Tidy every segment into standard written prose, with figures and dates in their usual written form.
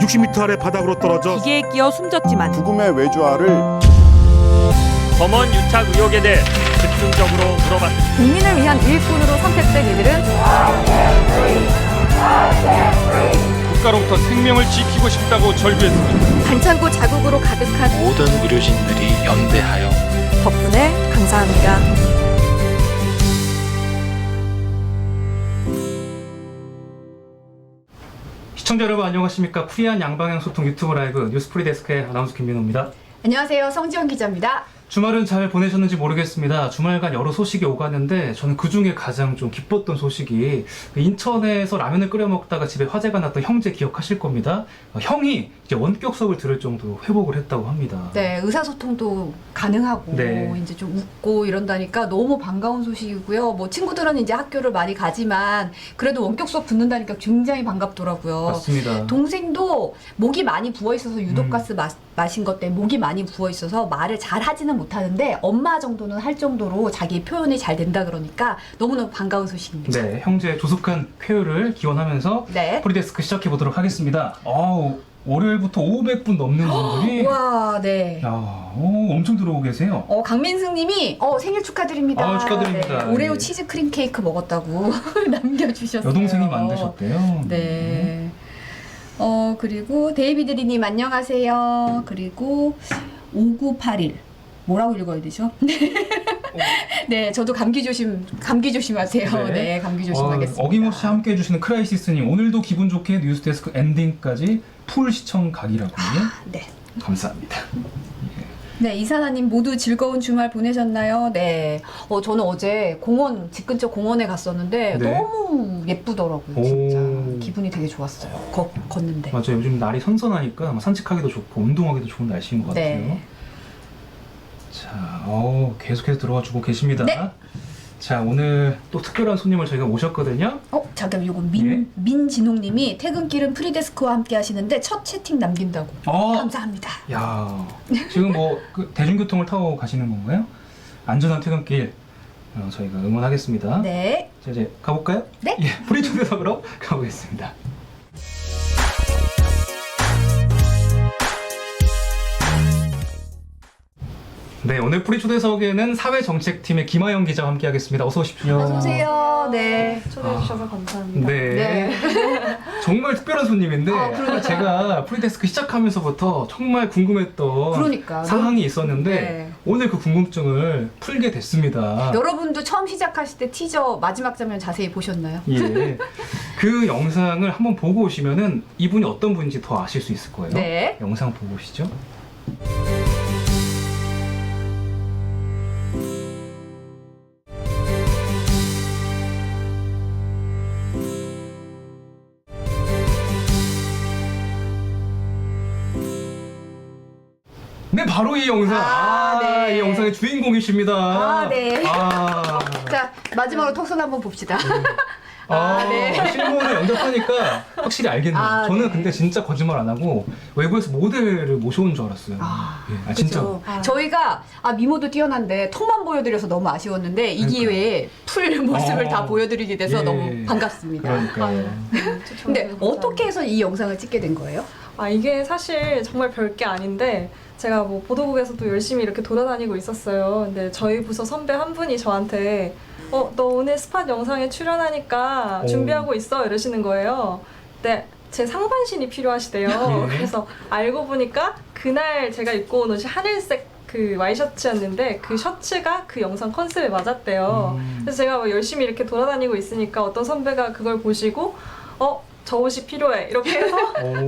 60m 아래 바닥으로 떨어져 기계에 끼어 숨졌지만 죽음의 외주화를 검언 유착 의혹에 대해 집중적으로 물어봤습니다. 국민을 위한 일꾼으로 선택된 이들은 국가로부터 생명을 지키고 싶다고 절규했습니다. 반창고 자국으로 가득한 모든 의료진들이 연대하여 덕분에 감사합니다. 시청자 여러분 안녕하십니까. 프리한 양방향 소통 유튜브 라이브 뉴스 프리데스크의 아나운서 김민호입니다. 안녕하세요. 성지영 기자입니다. 주말은 잘 보내셨는지 모르겠습니다. 주말간 여러 소식이 오갔는데 저는 그중에 가장 좀 기뻤던 소식이 인천에서 라면을 끓여 먹다가 집에 화재가 났던 형제 기억하실 겁니다. 형이 이제 원격 수업을 들을 정도로 회복을 했다고 합니다. 네, 의사소통도 가능하고 네. 이제 좀 웃고 이런다니까 너무 반가운 소식이고요. 뭐 친구들은 이제 학교를 많이 가지만 그래도 원격 수업 듣는다니까 굉장히 반갑더라고요. 맞습니다. 동생도 목이 많이 부어 있어서 유독가스 마신 것 때문에 목이 많이 부어 있어서 말을 잘 하지는 못하는데 엄마 정도는 할 정도로 자기 표현이 잘 된다 그러니까 너무너무 반가운 소식입니다. 네, 형제의 조속한 쾌유를 기원하면서 네. 프리데스크 시작해 보도록 하겠습니다. 월요일부터 500분 넘는 분들이 와, 네. 엄청 들어오고 계세요. 강민승님이 생일 축하드립니다. 축하드립니다. 네, 오레오 네. 치즈 크림 케이크 먹었다고 남겨주셨어요. 여동생이 만드셨대요. 네. 그리고 데이비드리님 안녕하세요. 그리고 5981 뭐라고 읽어야 되죠? 네, 저도 감기 조심하세요. 네, 감기 조심하겠습니다. 어김없이 함께 해주시는 크라이시스님 오늘도 기분 좋게 뉴스데스크 엔딩까지 풀 시청 각이라고요. 네. 감사합니다. 네, 이사나님 모두 즐거운 주말 보내셨나요? 네. 저는 어제 집 근처 공원에 갔었는데 네. 너무 예쁘더라고요. 진짜 기분이 되게 좋았어요. 걷는데. 맞아요. 요즘 날이 선선하니까 산책하기도 좋고 운동하기도 좋은 날씨인 것 같아요. 네. 자, 계속해서 들어와 주고 계십니다. 네. 자, 오늘 또 특별한 손님을 저희가 모셨거든요. 잠깐 요거 예? 민진홍님이 퇴근길은 프리데스크와 함께 하시는데 첫 채팅 남긴다고. 감사합니다. 야, 지금 대중교통을 타고 가시는 건가요? 안전한 퇴근길 저희가 응원하겠습니다. 네. 자, 이제 가볼까요? 네. 예, 프리 초대석으로 가보겠습니다. 네, 오늘 프리 초대석에는 사회정책팀의 김하영 기자와 함께하겠습니다. 어서 오십시오. 어서 오세요. 네. 초대해 주셔서 감사합니다. 네. 정말 특별한 손님인데 제가 프리데스크 시작하면서부터 정말 궁금했던 그러니까. 사항이 있었는데 네. 오늘 그 궁금증을 풀게 됐습니다. 여러분도 처음 시작하실 때 티저 마지막 장면 자세히 보셨나요? 예. 그 영상을 한번 보고 오시면은 이분이 어떤 분인지 더 아실 수 있을 거예요. 네. 영상 보고 오시죠. 네, 바로 이 영상. 네. 이 영상의 주인공이십니다. 네. 아. 자, 마지막으로 턱선 한번 봅시다. 실물을 영접하니까 확실히 알겠네요. 저는 네. 근데 진짜 거짓말 안 하고 외부에서 모델을 모셔온 줄 알았어요. 진짜. 저희가 미모도 뛰어난데 턱만 보여드려서 너무 아쉬웠는데 이 기회에 풀 모습을 다 보여드리게 돼서 예. 너무 반갑습니다. 그러니까요. 근데 어떻게 해서 이 영상을 찍게 된 거예요? 이게 사실 정말 별게 아닌데 제가 뭐 보도국에서도 열심히 이렇게 돌아다니고 있었어요. 근데 저희 부서 선배 한 분이 저한테 너 오늘 스팟 영상에 출연하니까 준비하고 있어 이러시는 거예요. 근데 제 상반신이 필요하시대요. 그래서 알고 보니까 그날 제가 입고 온 옷이 하늘색 그 와이셔츠였는데 그 셔츠가 그 영상 컨셉에 맞았대요. 그래서 제가 뭐 열심히 이렇게 돌아다니고 있으니까 어떤 선배가 그걸 보시고 저 옷이 필요해 이렇게 해서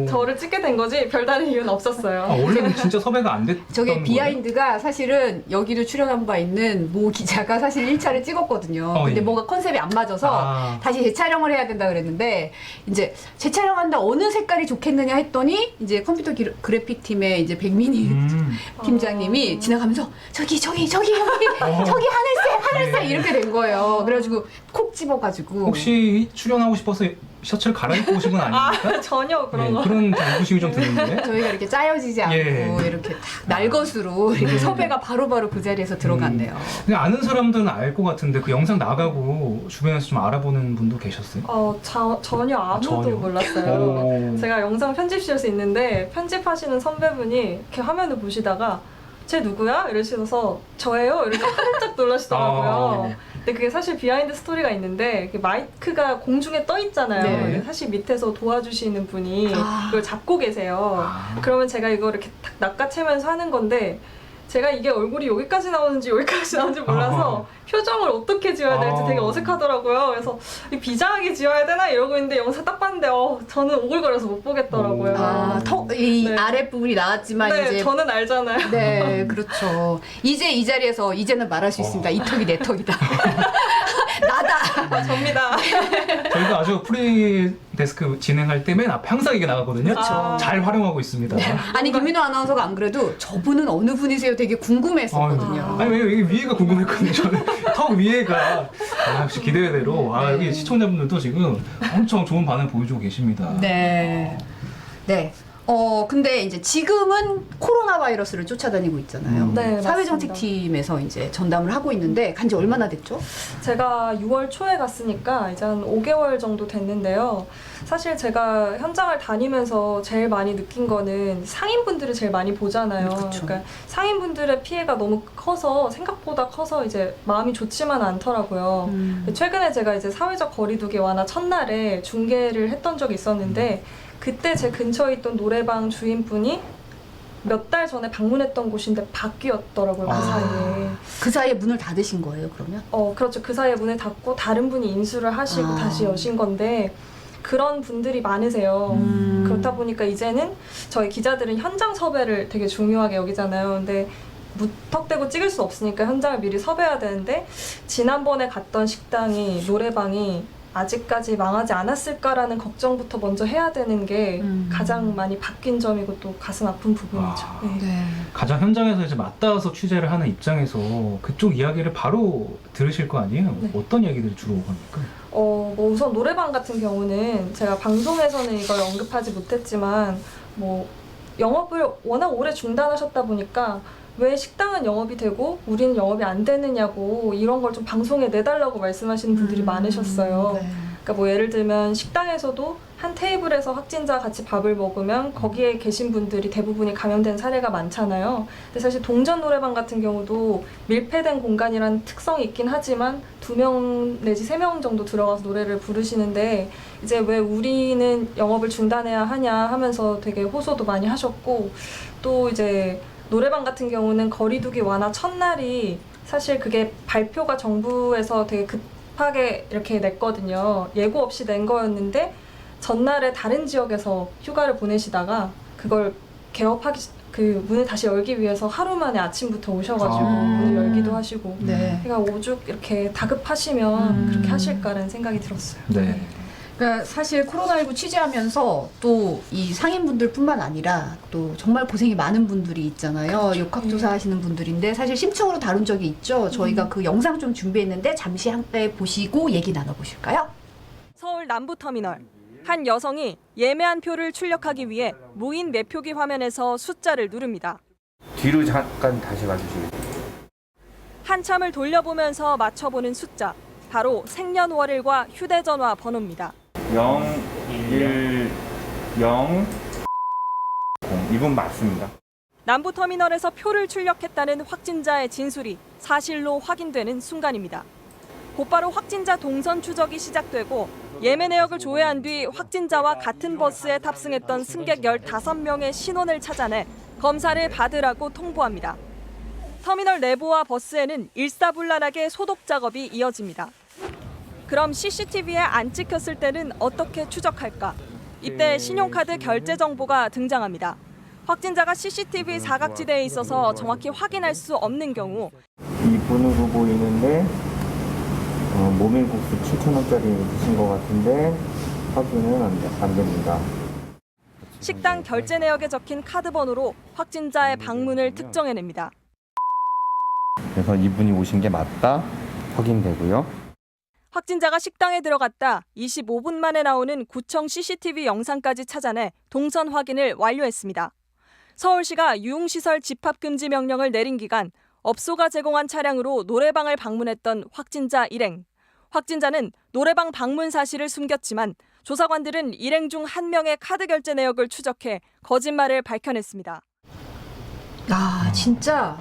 저를 찍게 된 거지 별다른 이유는 없었어요. 원래는 진짜 섭외가 안 됐던 저게 거예요? 비하인드가 사실은 여기도 출연한 바 있는 모 기자가 사실 1차를 찍었거든요. 근데 예. 뭐가 컨셉이 안 맞아서 다시 재촬영을 해야 된다 그랬는데 이제 재촬영한다 어느 색깔이 좋겠느냐 했더니 이제 컴퓨터 그래픽 팀의 이제 백민희 팀장님이 지나가면서 저기 여기 하늘색 예. 이렇게 된 거예요. 그래가지고 콕 집어가지고 혹시 출연하고 싶어서 셔츠를 갈아입고 오신 건 아닙니까? 전혀 그런 예, 거. 그런 좀 의구심이 좀 드는데. 저희가 이렇게 짜여지지 않고 예. 이렇게 딱 날것으로 이렇게 섭외가 바로바로 그 자리에서 들어갔네요. 그냥 아는 사람들은 알 것 같은데 그 영상 나가고 주변에서 좀 알아보는 분도 계셨어요? 전혀 아무도 전혀? 몰랐어요. 오. 제가 영상 편집실에서 있는데 편집하시는 선배분이 이렇게 화면을 보시다가 쟤 누구야? 이러시면서 저예요? 이렇게 활짝 놀라시더라고요. 근데 그게 사실 비하인드 스토리가 있는데 마이크가 공중에 떠 있잖아요. 네. 근데 사실 밑에서 도와주시는 분이 아. 그걸 잡고 계세요. 그러면 제가 이거 이렇게 탁 낚아채면서 하는 건데 제가 이게 얼굴이 여기까지 나오는지 여기까지 나오는지 몰라서 표정을 어떻게 지어야 될지 되게 어색하더라고요. 그래서 이 비장하게 지어야 되나 이러고 있는데 영상 딱 봤는데 저는 오글거려서 못 보겠더라고요. 이 네. 아랫부분이 나왔지만 네, 이제 저는 알잖아요. 네, 그렇죠. 이제 이 자리에서 이제는 말할 수 있습니다. 이 턱이 내 턱이다. 나다. 접니다. 저희가 아주 프리 데스크 진행할 때 맨 앞에 항상 이게 나가거든요. 그렇죠. 잘 활용하고 있습니다. 아니 김민호 아나운서가 안 그래도 저분은 어느 분이세요? 되게 궁금했었거든요. 아니 왜 여기 위에가 궁금했거든요. 저는 턱 위에가 역시 기대대로 여기 시청자분들도 지금 엄청 좋은 반응 보여주고 계십니다. 네. 네. 근데 이제 지금은 코로나 바이러스를 쫓아다니고 있잖아요. 네, 사회정책팀에서 이제 전담을 하고 있는데 간지 얼마나 됐죠? 제가 6월 초에 갔으니까 이제 한 5개월 정도 됐는데요. 사실 제가 현장을 다니면서 제일 많이 느낀 거는 상인분들을 제일 많이 보잖아요. 그쵸. 그러니까 상인분들의 피해가 너무 커서 생각보다 커서 이제 마음이 좋지만 않더라고요. 최근에 제가 이제 사회적 거리두기 완화 첫날에 중계를 했던 적이 있었는데 그때 제 근처에 있던 노래방 주인분이 몇 달 전에 방문했던 곳인데 바뀌었더라고요, 그 사이에. 그 사이에 문을 닫으신 거예요, 그러면? 그렇죠. 그 사이에 문을 닫고 다른 분이 인수를 하시고 다시 여신 건데 그런 분들이 많으세요. 그렇다 보니까 이제는 저희 기자들은 현장 섭외를 되게 중요하게 여기잖아요. 근데 무턱대고 찍을 수 없으니까 현장을 미리 섭외해야 되는데 지난번에 갔던 식당이 노래방이 아직까지 망하지 않았을까라는 걱정부터 먼저 해야 되는 게 가장 많이 바뀐 점이고 또 가슴 아픈 부분이죠. 네. 가장 현장에서 이제 맞닿아서 취재를 하는 입장에서 그쪽 이야기를 바로 들으실 거 아니에요? 네. 어떤 이야기들이 주로 오갑니까? 뭐 우선 노래방 같은 경우는 제가 방송에서는 이걸 언급하지 못했지만 뭐 영업을 워낙 오래 중단하셨다 보니까 왜 식당은 영업이 되고 우리는 영업이 안 되느냐고 이런 걸 좀 방송에 내달라고 말씀하시는 분들이 많으셨어요. 네. 그러니까 뭐 예를 들면 식당에서도 한 테이블에서 확진자 같이 밥을 먹으면 거기에 계신 분들이 대부분이 감염된 사례가 많잖아요. 근데 사실 동전 노래방 같은 경우도 밀폐된 공간이라는 특성이 있긴 하지만 2명 내지 3명 정도 들어가서 노래를 부르시는데 이제 왜 우리는 영업을 중단해야 하냐 하면서 되게 호소도 많이 하셨고 또 이제 노래방 같은 경우는 거리두기 완화 첫날이 사실 그게 발표가 정부에서 되게 급하게 이렇게 냈거든요. 예고 없이 낸 거였는데 전날에 다른 지역에서 휴가를 보내시다가 그걸 개업하기 그 문을 다시 열기 위해서 하루 만에 아침부터 오셔가지고 문을 열기도 하시고 네. 그러니까 오죽 이렇게 다급하시면 그렇게 하실까라는 생각이 들었어요. 네. 그러니까 사실 코로나19 취재하면서 또 이 상인분들뿐만 아니라 또 정말 고생이 많은 분들이 있잖아요. 그렇죠. 역학조사 하시는 분들인데 사실 심층으로 다룬 적이 있죠. 저희가 그 영상 좀 준비했는데 잠시 함께 보시고 얘기 나눠보실까요? 서울 남부터미널. 한 여성이 예매한 표를 출력하기 위해 무인 매표기 화면에서 숫자를 누릅니다. 뒤로 잠깐 다시 가주시겠어요? 한참을 돌려보면서 맞춰보는 숫자. 바로 생년월일과 휴대전화 번호입니다. 0, 1, 0, 0. 이분 맞습니다. 남부터미널에서 표를 출력했다는 확진자의 진술이 사실로 확인되는 순간입니다. 곧바로 확진자 동선 추적이 시작되고 예매 내역을 조회한 뒤 확진자와 같은 버스에 탑승했던 승객 15명의 신원을 찾아내 검사를 받으라고 통보합니다. 터미널 내부와 버스에는 일사불란하게 소독 작업이 이어집니다. 그럼 CCTV에 안 찍혔을 때는 어떻게 추적할까? 이때 신용카드 결제 정보가 등장합니다. 확진자가 CCTV 사각지대에 있어서 정확히 확인할 수 없는 경우 이분으로 보이는데 모밀국수 7,000원짜리 드신 것 같은데 확인은 안 됩니다. 식당 결제 내역에 적힌 카드 번호로 확진자의 방문을 특정해냅니다. 그래서 이분이 오신 게 맞다 확인되고요. 확진자가 식당에 들어갔다 25분 만에 나오는 구청 CCTV 영상까지 찾아내 동선 확인을 완료했습니다. 서울시가 유흥시설 집합금지 명령을 내린 기간 업소가 제공한 차량으로 노래방을 방문했던 확진자 일행. 확진자는 노래방 방문 사실을 숨겼지만 조사관들은 일행 중 한 명의 카드 결제 내역을 추적해 거짓말을 밝혀냈습니다. 아, 진짜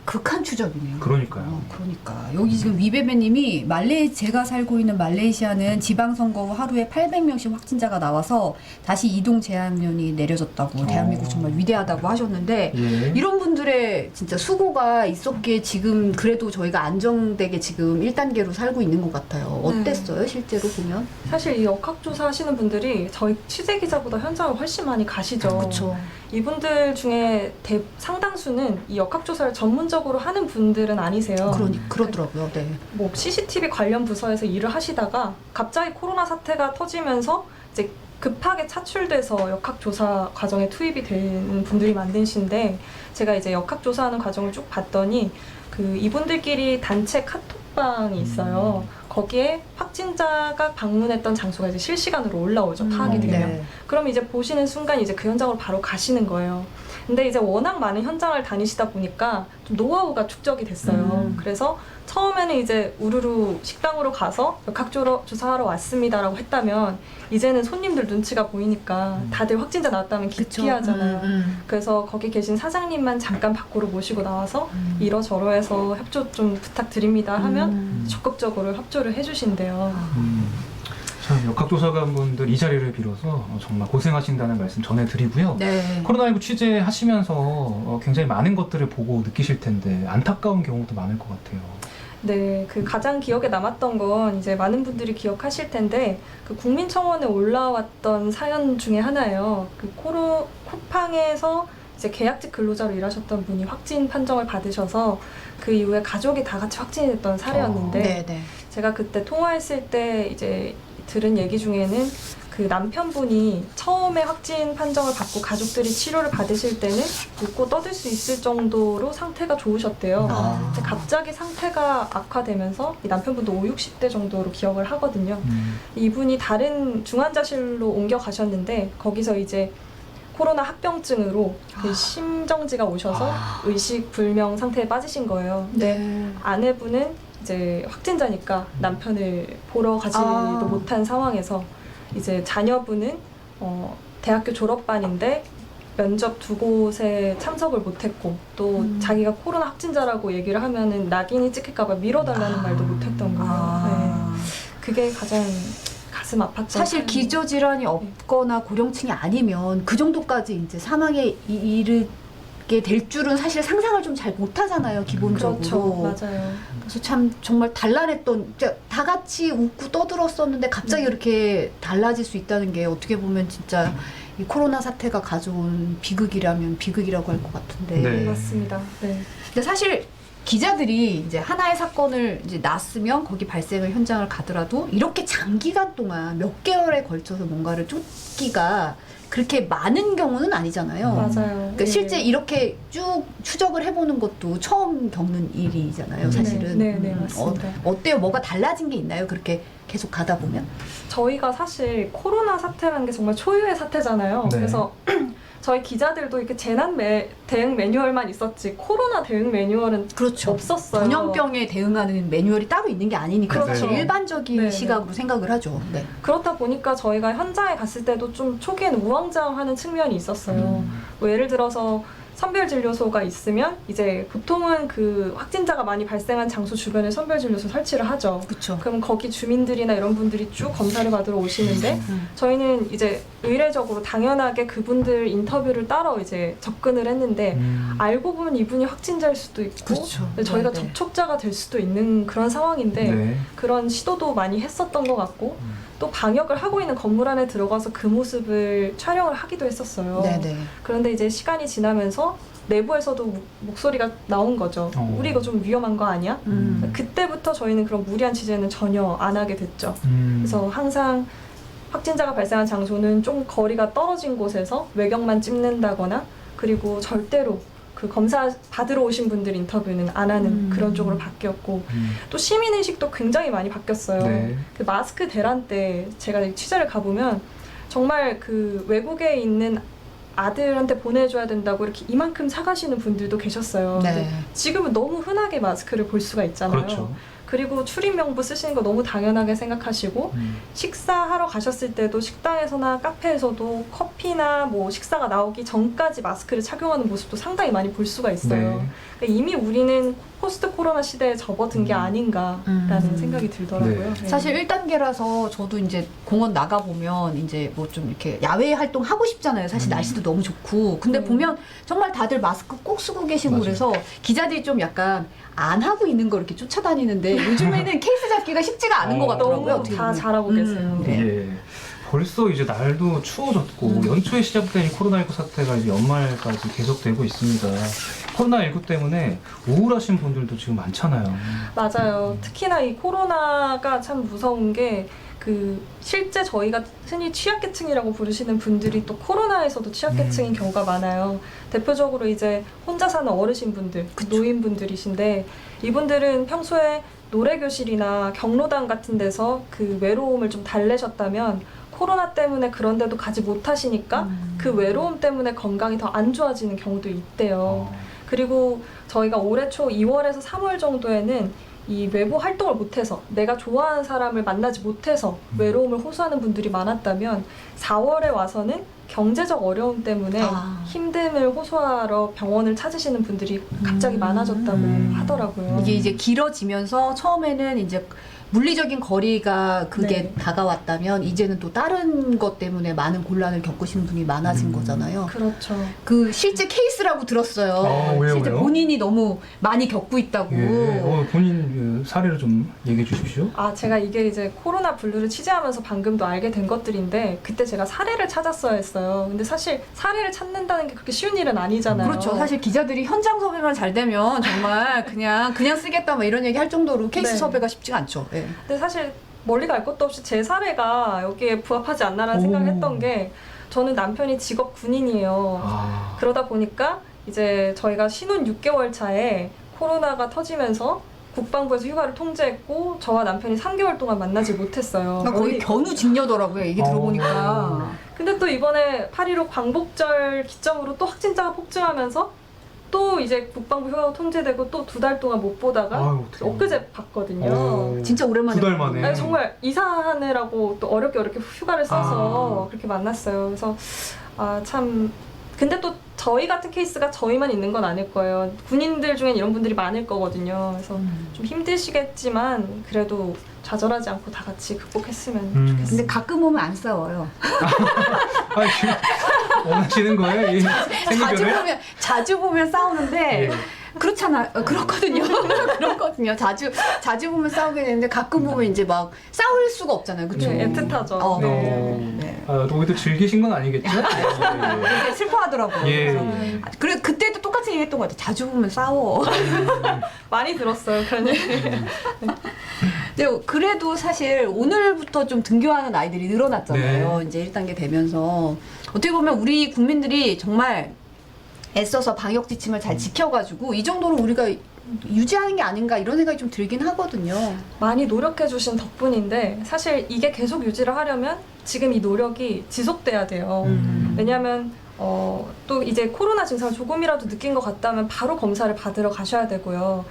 극한 추적이네요. 그러니까요. 그러니까 여기 지금 위베베님이 제가 살고 있는 말레이시아는 지방선거 후 하루에 800명씩 확진자가 나와서 다시 이동 제한령이 내려졌다고 대한민국 정말 위대하다고 하셨는데 예. 이런 분들의 진짜 수고가 있었기에 지금 그래도 저희가 안정되게 지금 1단계로 살고 있는 것 같아요. 어땠어요 실제로 보면? 사실 이 역학조사 하시는 분들이 저희 취재기자보다 현장을 훨씬 많이 가시죠. 그렇죠. 이분들 중에 상당수는 이 역학조사를 전문적으로 하는 분들은 아니세요. 그러더라고요. 네. 뭐 CCTV 관련 부서에서 일을 하시다가 갑자기 코로나 사태가 터지면서 이제 급하게 차출돼서 역학조사 과정에 투입이 되는 분들이 많으신데 제가 이제 역학조사하는 과정을 쭉 봤더니 이분들끼리 단체 카톡방이 있어요. 거기에 확진자가 방문했던 장소가 이제 실시간으로 올라오죠. 파악이 되면. 네. 그럼 이제 보시는 순간 이제 그 현장으로 바로 가시는 거예요. 근데 이제 워낙 많은 현장을 다니시다 보니까 좀 노하우가 축적이 됐어요. 그래서 처음에는 이제 우르르 식당으로 가서 역학조사하러 왔습니다라고 했다면 이제는 손님들 눈치가 보이니까 다들 확진자 나왔다면 기피하잖아요. 그래서 거기 계신 사장님만 잠깐 밖으로 모시고 나와서 이러저러해서 협조 좀 부탁드립니다 하면 적극적으로 협조를 해주신대요. 참 역학조사관분들 이 자리를 빌어서 정말 고생하신다는 말씀 전해드리고요. 네. 코로나19 취재하시면서 굉장히 많은 것들을 보고 느끼실 텐데 안타까운 경우도 많을 것 같아요. 네, 가장 기억에 남았던 건 이제 많은 분들이 기억하실 텐데 국민청원에 올라왔던 사연 중에 하나예요. 쿠팡에서 이제 계약직 근로자로 일하셨던 분이 확진 판정을 받으셔서 그 이후에 가족이 다 같이 확진이 됐던 사례였는데 제가 그때 통화했을 때 이제 들은 얘기 중에는 그 남편분이 처음에 확진 판정을 받고 가족들이 치료를 받으실 때는 웃고 떠들 수 있을 정도로 상태가 좋으셨대요. 근데 갑자기 상태가 악화되면서 이 남편분도 50, 60대 정도로 기억을 하거든요. 이분이 다른 중환자실로 옮겨가셨는데 거기서 이제 코로나 합병증으로 심정지가 오셔서 의식 불명 상태에 빠지신 거예요. 근데 아내분은 이제 확진자니까 남편을 보러 가지도 못한 상황에서 이제 자녀분은 대학교 졸업반인데 면접 2곳에 참석을 못했고 또 자기가 코로나 확진자라고 얘기를 하면은 낙인이 찍힐까봐 미뤄달라는 말도 못했던 거예요. 네. 그게 가장 가슴 아팠죠. 사실 기저질환이 없거나 고령층이 아니면 그 정도까지 이제 사망에 이르게 될 줄은 사실 상상을 좀 잘 못하잖아요, 기본적으로. 그렇죠, 맞아요. 그래서 참 정말 단란했던, 다 같이 웃고 떠들었었는데 갑자기 이렇게 달라질 수 있다는 게 어떻게 보면 진짜 이 코로나 사태가 가져온 비극이라면 비극이라고 할 것 같은데. 네. 맞습니다. 네. 근데 사실 기자들이 이제 하나의 사건을 이제 났으면 거기 발생을 현장을 가더라도 이렇게 장기간 동안 몇 개월에 걸쳐서 뭔가를 쫓기가 그렇게 많은 경우는 아니잖아요. 맞아요. 그러니까 실제 이렇게 쭉 추적을 해보는 것도 처음 겪는 일이잖아요, 사실은. 네, 맞습니다. 어때요? 뭐가 달라진 게 있나요? 그렇게 계속 가다 보면? 저희가 사실 코로나 사태라는 게 정말 초유의 사태잖아요. 네. 그래서 저희 기자들도 이렇게 재난 대응 매뉴얼만 있었지 코로나 대응 매뉴얼은 없었어요. 전염병에 대응하는 매뉴얼이 따로 있는 게 아니니까 그렇죠. 사실 일반적인 네. 시각으로 생각을 하죠. 네. 그렇다 보니까 저희가 현장에 갔을 때도 좀 초기엔 우왕좌왕하는 측면이 있었어요. 뭐 예를 들어서 선별진료소가 있으면 이제 보통은 그 확진자가 많이 발생한 장소 주변에 선별진료소 설치를 하죠. 그렇죠. 그럼 거기 주민들이나 이런 분들이 쭉 검사를 받으러 오시는데 저희는 이제 의례적으로 당연하게 그분들 인터뷰를 따러 이제 접근을 했는데 알고 보면 이분이 확진자일 수도 있고 그렇죠. 저희가 네, 네. 접촉자가 될 수도 있는 그런 상황인데 그런 시도도 많이 했었던 것 같고 또 방역을 하고 있는 건물 안에 들어가서 그 모습을 촬영을 하기도 했었어요. 네네. 그런데 이제 시간이 지나면서 내부에서도 목소리가 나온 거죠. 우리 이거 좀 위험한 거 아니야? 그때부터 저희는 그런 무리한 취재는 전혀 안 하게 됐죠. 그래서 항상 확진자가 발생한 장소는 좀 거리가 떨어진 곳에서 외경만 찍는다거나 그리고 절대로 그 검사 받으러 오신 분들 인터뷰는 안 하는 그런 쪽으로 바뀌었고 또 시민의식도 굉장히 많이 바뀌었어요. 네. 그 마스크 대란 때 제가 취재를 가보면 정말 그 외국에 있는 아들한테 보내줘야 된다고 이렇게 이만큼 사가시는 분들도 계셨어요. 네. 근데 지금은 너무 흔하게 마스크를 볼 수가 있잖아요. 그렇죠. 그리고 출입명부 쓰시는 거 너무 당연하게 생각하시고 식사하러 가셨을 때도 식당에서나 카페에서도 커피나 뭐 식사가 나오기 전까지 마스크를 착용하는 모습도 상당히 많이 볼 수가 있어요. 네. 그러니까 이미 우리는 포스트 코로나 시대에 접어든 게 아닌가라는 생각이 들더라고요. 네. 사실 1단계라서 저도 이제 공원 나가보면 이제 뭐 좀 이렇게 야외 활동 하고 싶잖아요. 사실 날씨도 너무 좋고. 근데 보면 정말 다들 마스크 꼭 쓰고 계시고 맞아요. 그래서 기자들이 좀 약간 안 하고 있는 거 이렇게 쫓아다니는데 요즘에는 케이스 잡기가 쉽지가 않은 것 같더라고요. 너무 어떻게 다 보면. 잘하고 계세요. 네. 예. 벌써 이제 날도 추워졌고 연초에 시작된 이 코로나19 사태가 이제 연말까지 계속되고 있습니다. 코로나19 때문에 우울하신 분들도 지금 많잖아요. 맞아요. 특히나 이 코로나가 참 무서운 게 그 실제 저희가 흔히 취약계층이라고 부르시는 분들이 또 코로나에서도 취약계층인 경우가 많아요. 대표적으로 이제 혼자 사는 어르신분들, 노인분들이신데 이분들은 평소에 노래교실이나 경로당 같은 데서 그 외로움을 좀 달래셨다면 코로나 때문에 그런 데도 가지 못하시니까 그 외로움 때문에 건강이 더 안 좋아지는 경우도 있대요. 그리고 저희가 올해 초 2월에서 3월 정도에는 이 외부 활동을 못해서 내가 좋아하는 사람을 만나지 못해서 외로움을 호소하는 분들이 많았다면 4월에 와서는 경제적 어려움 때문에 힘듦을 호소하러 병원을 찾으시는 분들이 갑자기 많아졌다고 하더라고요. 이게 이제 길어지면서 처음에는 이제 물리적인 거리가 그게 네. 다가왔다면 이제는 또 다른 것 때문에 많은 곤란을 겪으시는 분이 많아진 거잖아요. 그렇죠. 그 실제 케이스라고 들었어요. 왜요, 실제 왜요? 본인이 너무 많이 겪고 있다고. 예. 본인 그 사례를 좀 얘기해 주십시오. 아, 제가 이게 이제 코로나 블루를 취재하면서 방금도 알게 된 것들인데 그때 제가 사례를 찾았어야 했어요. 근데 사실 사례를 찾는다는 게 그렇게 쉬운 일은 아니잖아요. 그렇죠. 사실 기자들이 현장 섭외만 잘 되면 정말 그냥 쓰겠다 뭐 이런 얘기 할 정도로 케이스 네. 섭외가 쉽지가 않죠. 예. 근데 사실 멀리 갈 것도 없이 제 사례가 여기에 부합하지 않나라는 생각을 했던 게 저는 남편이 직업 군인이에요. 아. 그러다 보니까 이제 저희가 신혼 6개월 차에 코로나가 터지면서 국방부에서 휴가를 통제했고 저와 남편이 3개월 동안 만나지 못했어요. 거의 견우직녀더라고요. 얘기 들어보니까. 근데 또 이번에 8.15 광복절 기점으로 또 확진자가 폭증하면서 또 이제 국방부 휴가가 통제되고 또 2달 동안 못 보다가 아유, 어떡해. 엊그제 봤거든요. 진짜 오랜만에. 2달 만에. 아니, 정말 이사하느라고 또 어렵게 휴가를 써서 그렇게 만났어요. 그래서 참 근데 또 저희 같은 케이스가 저희만 있는 건 아닐 거예요. 군인들 중엔 이런 분들이 많을 거거든요. 그래서 좀 힘드시겠지만 그래도 좌절하지 않고 다 같이 극복했으면 좋겠어요. 근데 가끔 오면 안 싸워요. 아, 지금 원하시는 거예요? 이 생리견을? 자주 보면 싸우는데 예. 그렇잖아. 그렇거든요. 그렇거든요. 자주 보면 싸우게 되는데 가끔 보면 이제 막 싸울 수가 없잖아요. 그렇죠? 네, 애틋하죠. 네. 네. 아, 오히려 즐기신 건 아니겠죠? 되게 슬퍼하더라고요. 예. 그래서 그래 그때도 똑같은 얘기했던 것 같아요. 자주 보면 싸워. 많이 들었어요. 그런 얘기. 근데 그래도 사실 오늘부터 좀 등교하는 아이들이 늘어났잖아요. 네. 이제 1단계 되면서 어떻게 보면 우리 국민들이 정말 애써서 방역 지침을 잘 지켜가지고 이 정도로 우리가 유지하는 게 아닌가 이런 생각이 좀 들긴 하거든요. 많이 노력해 주신 덕분인데 사실 이게 계속 유지를 하려면 지금 이 노력이 지속돼야 돼요. 왜냐하면 또 이제 코로나 증상을 조금이라도 느낀 것 같다면 바로 검사를 받으러 가셔야 되고요.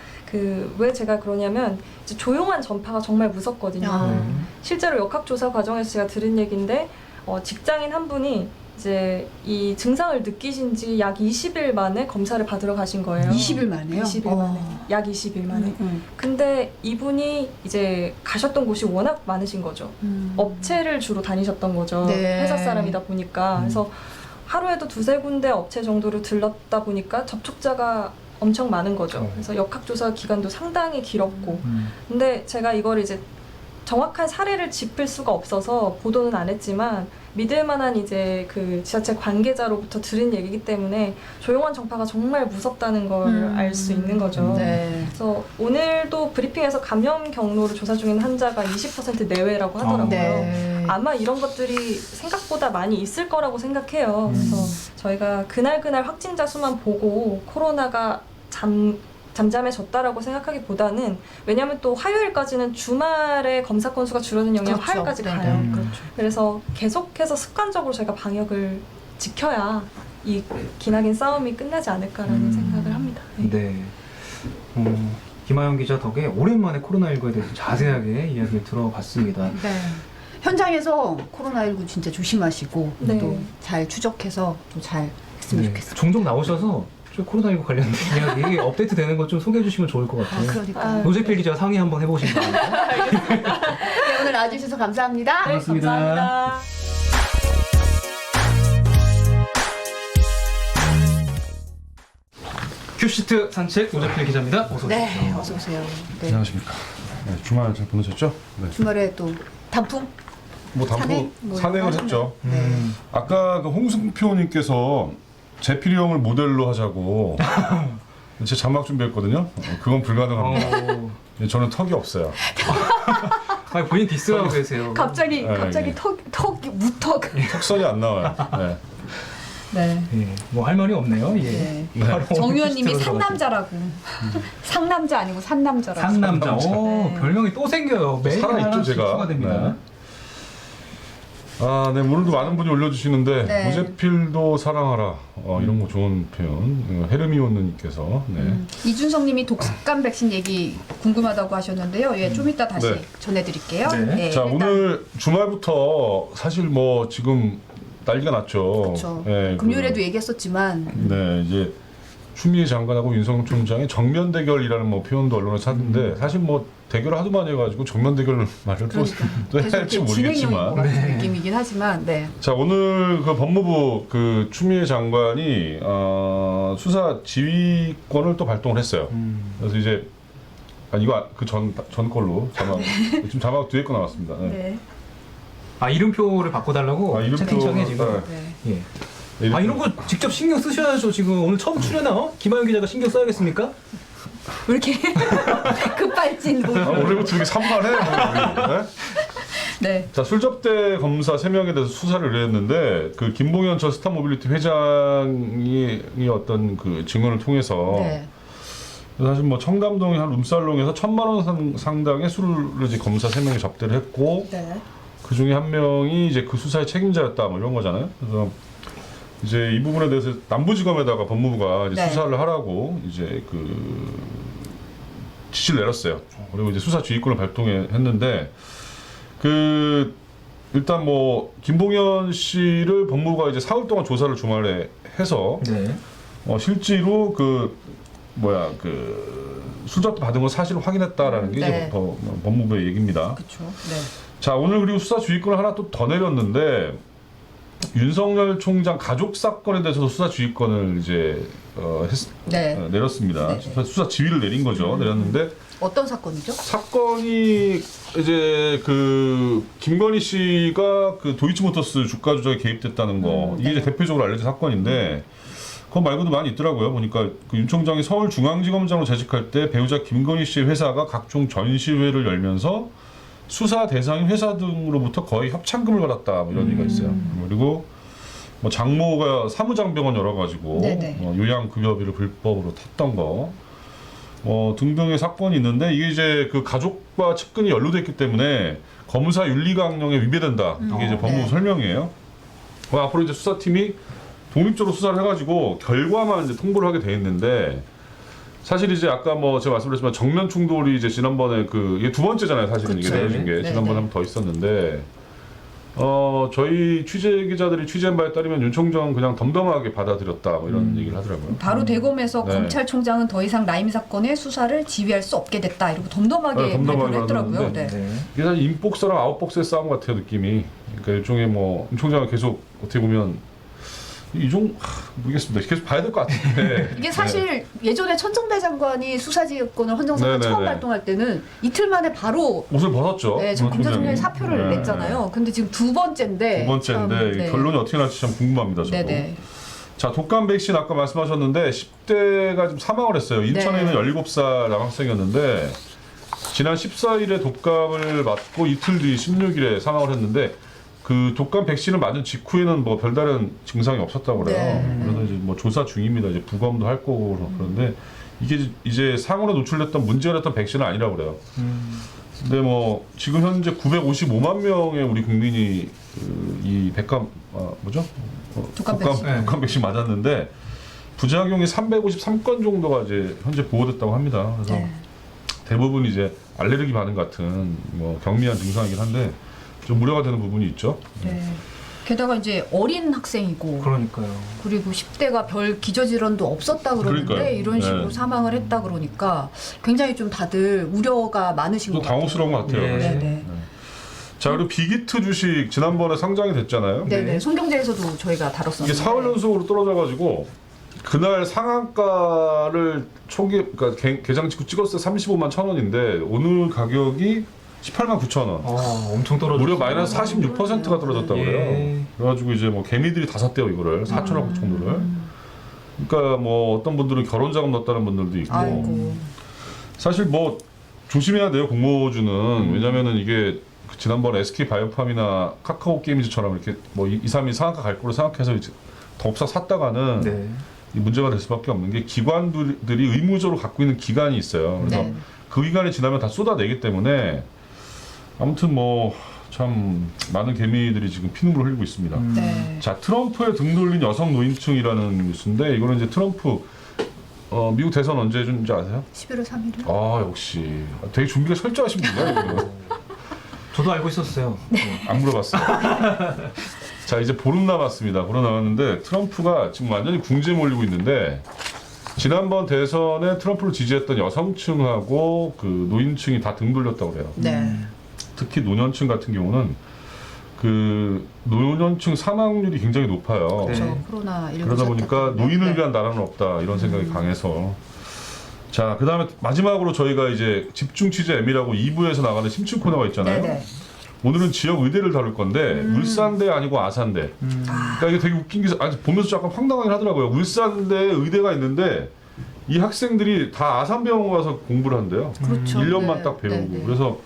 왜 제가 그러냐면 이제 조용한 전파가 정말 무섭거든요. 실제로 역학조사 과정에서 제가 들은 얘기인데 직장인 한 분이 이제 이 증상을 느끼신 지 약 20일 만에 검사를 받으러 가신 거예요. 20일 만에요? 20일 만에. 약 20일 만에. 근데 이분이 이제 가셨던 곳이 워낙 많으신 거죠. 업체를 주로 다니셨던 거죠. 네. 회사 사람이다 보니까. 그래서 하루에도 2-3군데 업체 정도로 들렀다 보니까 접촉자가 엄청 많은 거죠. 그래서 역학조사 기간도 상당히 길었고. 근데 제가 이걸 이제 정확한 사례를 짚을 수가 없어서 보도는 안 했지만 믿을 만한 이제 그 지자체 관계자로부터 들은 얘기이기 때문에 조용한 전파가 정말 무섭다는 걸 알 수 있는 거죠. 네. 그래서 오늘도 브리핑에서 감염 경로를 조사 중인 환자가 20% 내외라고 하더라고요. 네. 네. 아마 이런 것들이 생각보다 많이 있을 거라고 생각해요. 그래서 저희가 그날 확진자 수만 보고 코로나가 잠잠해졌다라고 생각하기보다는, 왜냐하면 또 화요일까지는 주말에 검사 건수가 줄어드는 영향이 그렇죠. 화요일까지 네, 가요. 네. 그래서 계속해서 습관적으로 저희가 방역을 지켜야 이 기나긴 싸움이 끝나지 않을까라는 생각을 합니다. 네. 김하영 기자 덕에 오랜만에 코로나19에 대해서 자세하게 이야기를 들어봤습니다. 네. 현장에서 코로나19 진짜 조심하시고 네. 또 잘 추적해서 또 잘 했으면 좋겠습니다. 종종 나오셔서 좀 코로나19 관련된 이야기 업데이트 되는 거 좀 소개해 주시면 좋을 것 같아요. 그러니까. 노재필 기자가 상의 한번 해보신 바입니다. 네, 오늘 나와주셔서 감사합니다. 네, 감사합니다. 큐시트 산책 노재필 기자입니다. 어서 오십시오. 네, 어서 오세요. 네. 안녕하십니까. 네, 주말 잘 보내셨죠? 네. 주말에 또 단풍? 뭐 산행? 뭐 산행을 하셨나요? 했죠. 네. 아까 그 홍승표님께서 재필이 형을 모델로 하자고 제 자막 준비했거든요. 그건 불가능합니다. 저는 턱이 없어요. 아니, 본인 디스하고 계세요. 갑자기 네. 턱이 무턱. 턱선이 안 나와요. 네. 네. 예, 뭐 할 말이 없네요. 예. 네. 바로 정의원님이 큐시트로 상남자라고. 상남자 아니고 산남자라고. 상남자. 오, 네. 별명이 또 생겨요. 매일 살아있죠, 하나씩 제가. 추가됩니다. 네. 아, 네, 오늘도 많은 분이 올려주시는데 네. 무제필도 사랑하라. 이런 거 좋은 표현. 헤르미온느님께서. 네. 이준성님이 독감 백신 얘기 궁금하다고 하셨는데요. 예, 좀 이따 다시 네. 전해드릴게요. 네. 자, 일단 오늘 주말부터 사실 뭐 지금 난리가 났죠. 그렇죠. 네, 금요일에도 얘기했었지만 네, 이제 추미애 장관하고 윤석열 총장의 정면 대결이라는 뭐 표현도 언론에 찾는데 사실 뭐 대결을 하도 많이 해가지고 정면 대결 말을 또 해야 할지 계속 진행형인 것 모르겠지만. 같은 느낌이긴 하지만, 네. 자, 오늘 그 법무부 그 추미애 장관이 수사 지휘권을 또 발동을 했어요. 그래서 이제 이거 그 전 걸로 자막 지금 자막 뒤에 거 나왔습니다. 네. 네. 아, 이름표를 바꿔달라고 이름표 채팅창에 지금. 네. 예. 아, 이런 거 직접 신경 쓰셔야죠. 지금 오늘 처음 출연한 김하영 기자가 신경 써야겠습니까? 왜 이렇게 급발진. 오늘부터 이렇게 산만해. 네? 네. 자, 술접대 검사 3명에 대해서 수사를 의뢰했는데 그 김봉현 전 스타모빌리티 회장이 어떤 그 증언을 통해서 네. 사실 뭐 청담동의 한 룸살롱에서 1,000만 원 상당의 술을 이제 검사 3명이 접대를 했고 네. 그 중에 한 명이 이제 그 수사의 책임자였다 뭐 이런 거잖아요. 그래서 이제 이 부분에 대해서 남부지검에다가 법무부가 이제 네. 수사를 하라고 이제 그 지시를 내렸어요. 그리고 이제 수사 지휘권을 발동했는데 그 일단 뭐 김봉현 씨를 법무부가 이제 사흘 동안 조사를 주말에 해서 네. 실제로 그 술접대 받은 거 사실을 확인했다라는 게 네. 이제 법무부의 얘기입니다. 그렇죠. 네. 자, 오늘 그리고 수사 지휘권을 하나 또 더 내렸는데 윤석열 총장 가족 사건에 대해서도 수사 지휘권을 이제 네. 내렸습니다. 네. 수사 지휘를 내린 거죠. 내렸는데 어떤 사건이죠? 사건이 이제 그 김건희 씨가 그 도이치모터스 주가 조작에 개입됐다는 거 이게 이제 대표적으로 알려진 사건인데 그거 말고도 많이 있더라고요. 보니까 그 윤 총장이 서울중앙지검장으로 재직할 때 배우자 김건희 씨의 회사가 각종 전시회를 열면서 수사 대상인 회사 등으로부터 거의 협찬금을 받았다 뭐 이런 얘기가 있어요. 그리고 뭐 장모가 사무장병원 열어가지고 요양급여비를 불법으로 탔던 거 등등의 사건이 있는데 이게 이제 그 가족과 측근이 연루됐기 때문에 검사 윤리강령에 위배된다. 이게 이제 법무부 설명이에요. 앞으로 이제 수사팀이 독립적으로 수사를 해가지고 결과만 이제 통보를 하게 돼 있는데 사실 이제 아까 뭐 제가 말씀드렸지만 정면 충돌이 이제 지난번에 이게 두 번째잖아요. 사실은 이게 내려진 게 지난번에 한 번 더 있었는데 저희 취재 기자들이 취재한 바에 따르면 윤 총장은 그냥 덤덤하게 받아들였다 뭐 이런 얘기를 하더라고요. 바로 대검에서 네. 검찰총장은 더 이상 라임 사건의 수사를 지휘할 수 없게 됐다. 이러고 덤덤하게 발표를 했더라고요. 네. 이게 사실 인복서랑 아웃복서의 싸움 같아요 느낌이. 그러니까 일종의 뭐 윤 총장은 계속 어떻게 보면 모르겠습니다. 계속 봐야 될 것 같은데. 이게 사실 예전에 천정배 장관이 수사지휘권을 헌정사건 처음 발동할 때는 이틀 만에 바로 옷을 벗었죠. 네, 지금 검찰총장이 사표를 냈잖아요. 근데 지금 두 번째인데 결론이 어떻게 날지 참 궁금합니다. 저도. 네네. 자, 독감 백신 아까 말씀하셨는데 10대가 지금 사망을 했어요. 인천에 있는 17살 남학생이었는데 지난 14일에 독감을 맞고 이틀 뒤 16일에 사망을 했는데 그 독감 백신을 맞은 직후에는 뭐 별다른 증상이 없었다고 그래요. 네. 그래서 이제 뭐 조사 중입니다. 이제 부검도 할 거고 그런데 이게 이제 상으로 노출됐던 문제가 됐던 백신은 아니라고 그래요. 근데 뭐 지금 현재 955만 명의 우리 국민이 이 독감 백신 맞았는데 부작용이 353건 정도가 이제 현재 보고됐다고 합니다. 그래서 네. 대부분 이제 알레르기 반응 같은 뭐 경미한 증상이긴 한데 좀 우려가 되는 부분이 있죠. 네. 게다가 이제 어린 학생이고 그러니까요. 그리고 10대가 별 기저질환도 없었다 그러는데 그러니까요. 이런 식으로 네. 사망을 했다 그러니까 굉장히 좀 다들 우려가 많으신 좀 것 같아요. 당혹스러운 것 같아요. 예. 그래서. 네네. 자, 그리고 빅히트 주식 지난번에 상장이 됐잖아요. 네네. 송경제에서도 저희가 이게 다뤘었는데. 4월 연속으로 떨어져가지고 그날 상한가를 그러니까 개장 직후 찍었을 때 35만 1,000원인데 오늘 가격이 18만 9천 원. 엄청 떨어졌어요. 무려 마이너스 46%가 떨어졌다고 예. 그래요. 그래가지고 이제 뭐 개미들이 다 샀대요 이거를 4천억 정도를. 그러니까 뭐 어떤 분들은 결혼 자금 넣었다는 분들도 있고. 아이고. 사실 뭐 조심해야 돼요 공모주는. 왜냐면은 이게 그 지난번 SK 바이오팜이나 카카오 게임즈처럼 이렇게 뭐 2, 3일 상한가 갈 거로 생각해서 이제 덥석 샀다가는 네. 이 문제가 될 수밖에 없는 게 기관들이 의무적으로 갖고 있는 기간이 있어요. 그래서 네. 그 기간이 지나면 다 쏟아내기 때문에 아무튼 뭐 참 많은 개미들이 지금 피눈물을 흘리고 있습니다. 네. 자, 트럼프에 등 돌린 여성 노인층이라는 뉴스인데 이거는 이제 트럼프 미국 대선 언제 해준지 아세요? 11월 3일이요? 아 역시 되게 준비가 철저하신 분이야. 이거. 저도 알고 있었어요. 안 물어봤어요. 자 이제 보름 남았습니다. 보름 남았는데 트럼프가 지금 완전히 궁지에 몰리고 있는데 지난번 대선에 트럼프를 지지했던 여성층하고 그 노인층이 다 등 돌렸다고 그래요. 네. 특히 노년층 같은 경우는 그 노년층 사망률이 굉장히 높아요. 네. 저 코로나19 그러다 보니까 사태 때문에. 노인을 네. 위한 나라는 없다 이런 생각이 강해서 자 그다음에 마지막으로 저희가 이제 집중 취재 M이라고 2부에서 나가는 심층 코너가 있잖아요. 네네. 오늘은 지역 의대를 다룰 건데 울산대 아니고 아산대. 그러니까 이게 되게 웃긴 게 아니, 보면서 약간 황당하긴 하더라고요. 울산대 의대가 있는데 이 학생들이 다 아산병원 가서 공부를 한대요. 그렇죠. 1년만 네. 딱 배우고. 네네. 그래서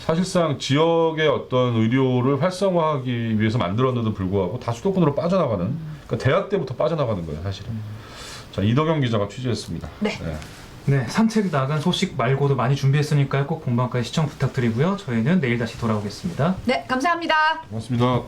사실상 지역의 어떤 의료를 활성화하기 위해서 만들었는데도 불구하고 다 수도권으로 빠져나가는 그러니까 대학 때부터 빠져나가는 거예요 사실은. 자 이덕영 기자가 취재했습니다. 네. 네, 산책 나간 소식 말고도 많이 준비했으니까요. 꼭 본방까지 시청 부탁드리고요. 저희는 내일 다시 돌아오겠습니다. 네, 감사합니다. 고맙습니다.